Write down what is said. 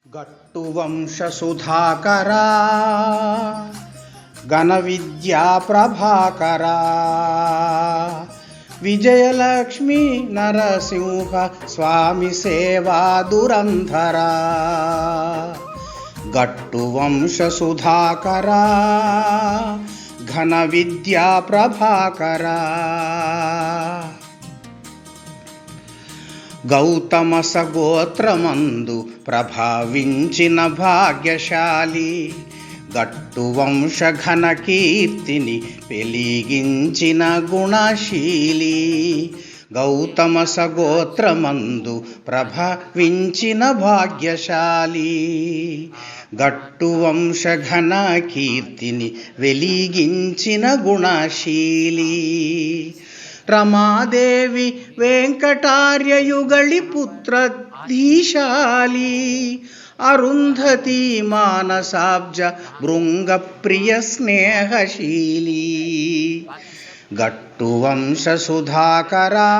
గట్టువంశసుధాకరా ఘనవిద్యా ప్రభాకరా విజయలక్ష్మీ నరసింహ స్వామి సేవా దురంధరా గట్టువంశసుధాకరా ఘనవిద్యా ప్రభాకరా గౌతమ సగోత్రమందు ప్రభావించిన భాగ్యశాలి గట్టువంశ ఘన కీర్తిని వెలిగించిన గుణశీలి గౌతమ సగోత్రమందు ప్రభవించిన భాగ్యశాలి గట్టువంశ ఘన కీర్తిని వెలిగించిన గుణశీలి రమాదేవి వెంకటార్యయుగళి పుత్ర ధీశాలి అరుంధతి మానసాబ్జ భృంగ ప్రియ స్నేహశీలి గట్టువంశ సుధాకరా